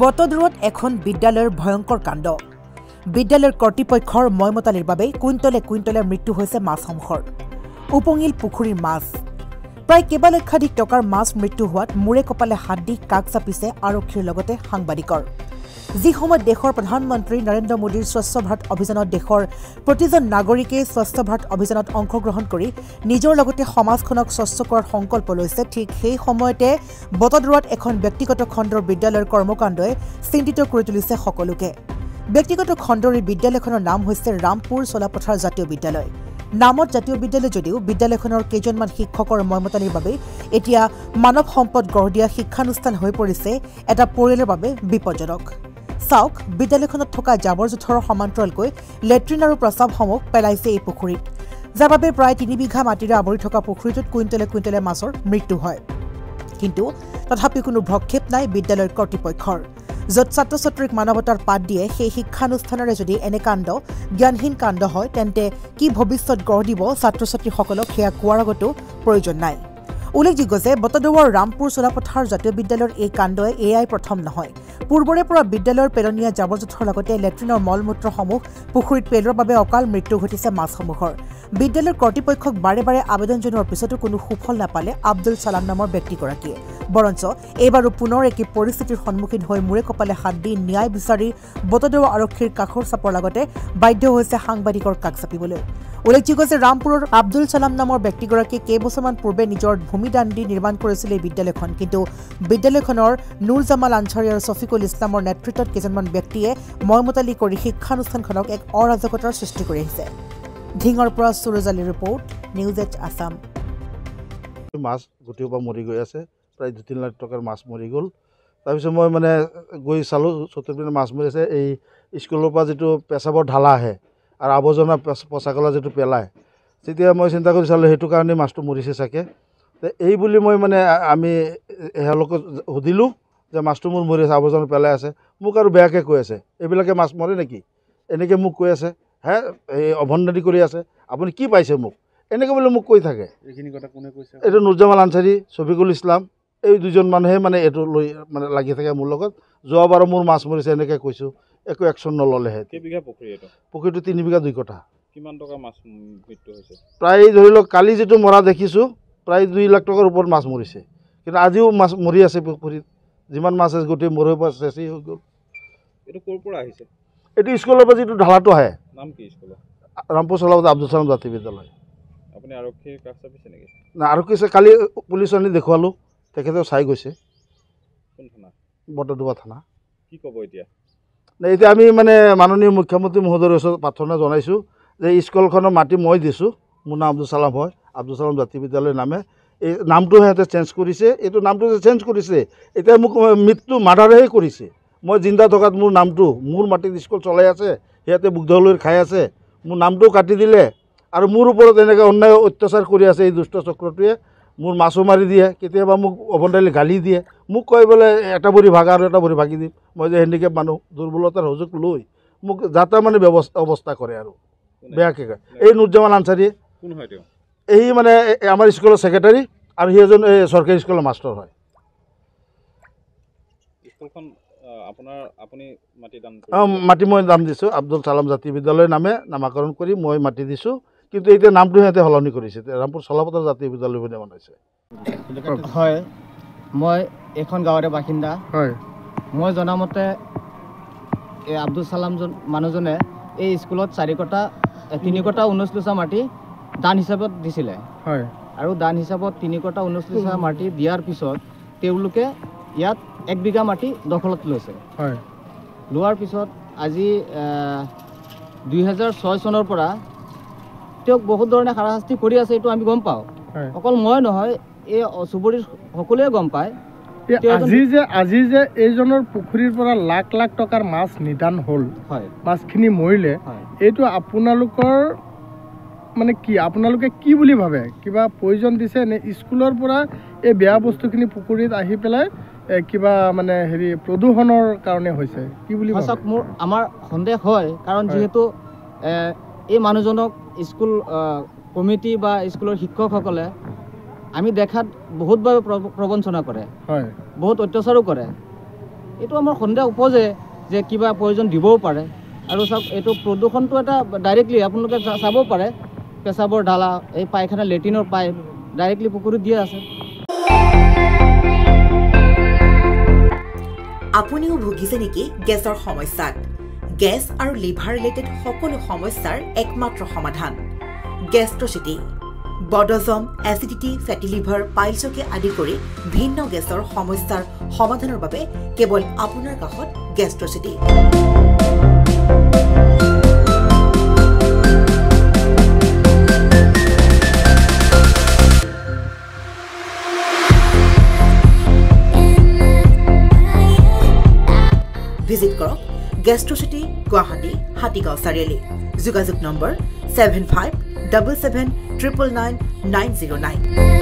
বটদ্ৰৱাত এখন বিদ্যালয়ৰ ভয়ংকৰ কাণ্ড। বিদ্যালয়ৰ কৰ্তৃপক্ষৰ ময়মতালিৰ বাবে কুইণ্টলে কুইণ্টলে মৃত্যু হৈছে মাছসমূহৰ। উপঙিল পুখুৰীৰ মাছ। প্ৰায় কেইবা লক্ষাধিক টকাৰ মাছ মৃত্যু হোৱাত মূৰে কপালে হাত দি কাষ চাপিছে আৰক্ষীৰ লগতে সাংবাদিকৰ। যি সময়ত দেশৰ প্ৰধানমন্ত্ৰী নৰেন্দ্ৰ মোদীৰ স্বচ্ছ ভাৰত অভিযানত দেশৰ প্ৰতিজন নাগৰিকে স্বচ্ছ ভাৰত অভিযানত অংশগ্ৰহণ কৰি নিজৰ লগতে সমাজখনক স্বচ্ছ কৰাৰ সংকল্প লৈছে, ঠিক সেই সময়তে বটদ্ৰৱাত এখন ব্যক্তিগত খণ্ডৰ বিদ্যালয়ৰ কৰ্মকাণ্ডই চিন্তিত কৰি তুলিছে সকলোকে। ব্যক্তিগত খণ্ডৰ এই বিদ্যালয়খনৰ নাম হৈছে ৰামপুৰ চলাপথাৰ জাতীয় বিদ্যালয়। নামত জাতীয় বিদ্যালয় যদিও বিদ্যালয়খনৰ কেইজনমান শিক্ষকৰ ময়মতালিৰ বাবে এতিয়া মানৱ সম্পদ গঢ় দিয়া শিক্ষানুষ্ঠান হৈ পৰিছে এটা পৰিয়ালৰ বাবে বিপদজনক। চাওক, বিদ্যালয়খনত থকা জাবৰ জোঁথৰৰ সমান্তৰালকৈ লেট্ৰিন আৰু প্ৰস্ৰাৱসমূহ পেলাইছে এই পুখুৰীত, যাৰ বাবে প্ৰায় ৩ বিঘা মাটিৰে আৱৰি থকা পুখুৰীটোত কুইণ্টলে কুইণ্টলে মাছৰ মৃত্যু হয়। কিন্তু তথাপি কোনো ভ্ৰক্ষেপ নাই বিদ্যালয়ৰ কৰ্তৃপক্ষৰ। য'ত ছাত্ৰ ছাত্ৰীক মানৱতাৰ পাঠ দিয়ে, সেই শিক্ষানুষ্ঠানেৰে যদি এনে কাণ্ড জ্ঞানহীন কাণ্ড হয়, তেন্তে কি ভৱিষ্যত গঢ় দিব ছাত্ৰ ছাত্ৰীসকলক সেয়া কোৱাৰ আগতো প্ৰয়োজন নাই। উল্লেখযোগ্য যে বটদ্ৰৱাৰ ৰামপুৰ চলাপথাৰ জাতীয় বিদ্যালয়ৰ এই কাণ্ডই এয়াই প্ৰথম নহয়। পূৰ্বৰে পৰা বিদ্যালয়ৰ পেলনীয়া জাবৰ জোঁথৰ লগতে লেট্ৰিনৰ মলমূত্ৰসমূহ পুখুৰীত পেলোৱাৰ বাবে অকাল মৃত্যু ঘটিছে মাছসমূহৰ। বিদ্যালয়ৰ কৰ্তৃপক্ষক বাৰে বাৰে আবেদন জনোৱাৰ পিছতো কোনো সুফল নাপালে আব্দুল ছালাম নামৰ ব্যক্তিগৰাকীয়ে। বৰঞ্চ এইবাৰো পুনৰ একে পৰিস্থিতিৰ সন্মুখীন হৈ মূৰে কপালে হাত দি ন্যায় বিচাৰি বটদ্ৰৱা আৰক্ষীৰ কাষৰ চাপৰ লগতে বাধ্য হৈছে সাংবাদিকৰ কাষ চাপিবলৈ। উল্লেখযোগ্য যে ৰামপুৰৰ আব্দুল ছালাম নামৰ ব্যক্তিগৰাকীয়ে কেইবছৰমান পূৰ্বে নিজৰ ভূমিদান দি নিৰ্মাণ কৰিছিল এই বিদ্যালয়খন। কিন্তু বিদ্যালয়খনৰ নুৰ জামাল আনচাৰী আৰু ছফিকুল ইছলামৰ নেতৃত্বত কেইজনমান ব্যক্তিয়ে ময়মতালি কৰি শিক্ষানুষ্ঠানখনক এক অৰাজকতাৰ সৃষ্টি কৰি আহিছে। ধিঙৰ পৰা সুৰজ আলীৰ ৰিপৰ্ট, নিউজ এইট আছাম। মাছ গোটেই পৰা মৰি গৈ আছে, প্ৰায় 2-3 লাখ টকাৰ মাছ মৰি গ'ল। তাৰপিছত মই মানে গৈ চালোঁ, চতুৰ্পিনে মাছ মৰি আছে। এই স্কুলৰ পৰা যিটো পেচাবৰ ঢালা আহে আৰু আৱৰ্জনা পচাকলা যিটো পেলায়, তেতিয়া মই চিন্তা কৰি চালোঁ সেইটো কাৰণে মাছটো মৰিছে চাগে। এই বুলি মই মানে আমি এওঁলোকক সুধিলোঁ যে মাছটো মোৰ মৰি আছে, আৱৰ্জনা পেলাই আছে। মোক আৰু বেয়াকৈ কৈ আছে, এইবিলাকে মাছ মৰে নেকি, এনেকৈ মোক কৈ আছে। হে, এই অভণ্ডালি কৰি আছে, আপুনি কি পাইছে মোক, এনেকৈ বোলে মোক কৈ থাকে। এইখিনি কথা কোনে কৈছে? এইটো নুৰ জামাল আনচাৰী, ছফিকুল ইছলাম, এই দুজন মানুহে মানে এইটো লৈ মানে লাগি থাকে মোৰ লগত। যোৱাবাৰো মোৰ মাছ মৰিছে এনেকৈ কৈছোঁ, একো একশ্যন নল'লেহে। কেইবিঘা পুখুৰী এইটো? পুখুৰীটো 3 বিঘা 2 কঠা। কিমান টকা মাছ মৃত্যু হৈছে? প্ৰায় ধৰি লওক কালি যিটো মৰা দেখিছোঁ, প্ৰায় 2 লাখ টকাৰ ওপৰত মাছ মৰিছে। কিন্তু আজিও মাছ মৰি আছে পুখুৰীত, যিমান মাছ আছে গোটেই মৰি পৰা চেচি হৈ গ'ল। এইটো ক'ৰ পৰা আহিছে? এইটো স্কুলৰ পৰা যিটো ঢালাটো আহে। নাম কি স্কুলৰ? ৰামপুৰ চলাপথাৰ আব্দুল ছালাম জাতীয় বিদ্যালয়। আপুনি আৰক্ষীৰ কাষ চাপিছে নেকি? না, আৰক্ষী কালি পুলিচ আনি দেখুৱালোঁ, তেখেতেও চাই গৈছে। কোন থানা? বটদ্ৰৱা থানা। কি ক'ব এতিয়া? এতিয়া আমি মানে মাননীয় মুখ্যমন্ত্ৰী মহোদয়ৰ ওচৰত প্ৰাৰ্থনা জনাইছোঁ যে স্কুলখনৰ মাটি মই দিছোঁ, মোৰ নাম আব্দুল ছালাম হয়, আব্দুল ছালাম জাতীয় বিদ্যালয়ৰ নামে। এই নামটো সিহঁতে চেঞ্জ কৰিছে, এইটো নামটো যে চেঞ্জ কৰিছে, এতিয়া মোক মৃত্যু মাৰ্ডাৰহে কৰিছে। মই জিন্দা থকাত মোৰ নামটো, মোৰ মাটিত স্কুল চলাই আছে, সিহঁতে বুদ্ধলৈ খাই আছে, মোৰ নামটো কাটি দিলে আৰু মোৰ ওপৰত এনেকৈ অন্যায় অত্যাচাৰ কৰি আছে এই দুষ্ট চক্ৰটোৱে। মোৰ মাছো মাৰি দিয়ে, কেতিয়াবা মোক অভণ্ডালি গালি দিয়ে, মোক কয় বোলে এটা ভৰি ভাগা আৰু এটা ভৰি ভাগি দিম। মই যে হেণ্ডিকেপ মানুহ, দুৰ্বলতাৰ সুযোগ লৈ মোক যাতা মানে অৱস্থা কৰে আৰু বেয়াকৈ কয়। এই নুৰ জামাল আনচাৰী, কোন হয় তেওঁ? এই মানে আমাৰ স্কুলৰ ছেক্ৰেটাৰী আৰু সি এজন এই চৰকাৰী স্কুলৰ মাষ্টৰ হয়। স্কুলখন আপুনি মাটি দান? মাটি মই দাম দিছোঁ, আব্দুল ছালাম জাতীয় বিদ্যালয়ৰ নামে নামাকৰণ কৰি মই মাটি দিছোঁ। কিন্তু এতিয়া নামটো সিহঁতে সলনি কৰিছে, ৰামপুৰ চলাপথাৰ জাতীয় বিদ্যালয় বুলি বনাইছে। হয়, মই এইখন গাঁৱৰে বাসিন্দা। হয়, মই জনামতে এই আব্দুল ছালাম মানুহজনে এই স্কুলত 3 কঠা 19 লোচা মাটি দান হিচাপত দিছিলে। হয়, আৰু দান হিচাপত 3 কঠা 19 লোচা মাটি দিয়াৰ পিছত তেওঁলোকে ইয়াত 1 বিঘা মাটি দখলত লৈছে। হয়, লোৱাৰ পিছত আজি 2006 চনৰ পৰা তেওঁক বহুত ধৰণে হাৰাশাস্তি কৰি আছে, এইটো আমি গম পাওঁ। অকল মই নহয়, এই চুবুৰীৰ সকলোৱে গম পায়। আজি যে এইজনৰ পুখুৰীৰ পৰা লাখ লাখ টকাৰ মাছ নিদান হ'ল, হয়, মাছখিনি মৰিলে, এইটো আপোনালোকৰ মানে কি, আপোনালোকে কি বুলি ভাবে? কিবা প্ৰয়োজন দিছে নে স্কুলৰ পৰা এই বেয়া বস্তুখিনি পুখুৰীত আহি পেলাই কিবা মানে হেৰি প্ৰদূষণৰ কাৰণে হৈছে, কি বুলি ভাবে? মোৰ আমাৰ সন্দেহ হয়, কাৰণ যিহেতু এই মানুহজনক স্কুল কমিটি বা স্কুলৰ শিক্ষকসকলে আমি দেখাত বহুতভাৱে প্ৰবঞ্চনা কৰে, বহুত অত্যাচাৰো কৰে। এইটো আমাৰ সন্দেহ উপজে যে কিবা প্ৰয়োজন দিবও পাৰে আৰু চাওক এইটো প্ৰদূষণটো এটা ডাইৰেক্টলি আপোনালোকে চাব পাৰে পেচাবৰ ঢালা এই পায়খানা লেট্ৰিনৰ পাইপ ডাইৰেক্টলি পুখুৰীত দিয়া আছে আপুনিও ভুগিছে নেকি গেছৰ সমস্যাত গেছ আৰু লিভাৰ ৰিলেটেড সকলো সমস্যাৰ একমাত্ৰ সমাধান গেষ্ট্ৰচিটি বডজম এচিডিটি ফেটি লিভাৰ পাইলছকে আদি কৰি ভিন্ন গেছৰ সমস্যাৰ সমাধানৰ বাবে কেৱল আপোনাৰ কাষত গেষ্ট্ৰচিটি ভিজিট কৰক গেষ্ট্ৰচিটি গুৱাহাটী হাতীগাঁও চাৰিআলি যোগাযোগ নম্বৰ 7577999909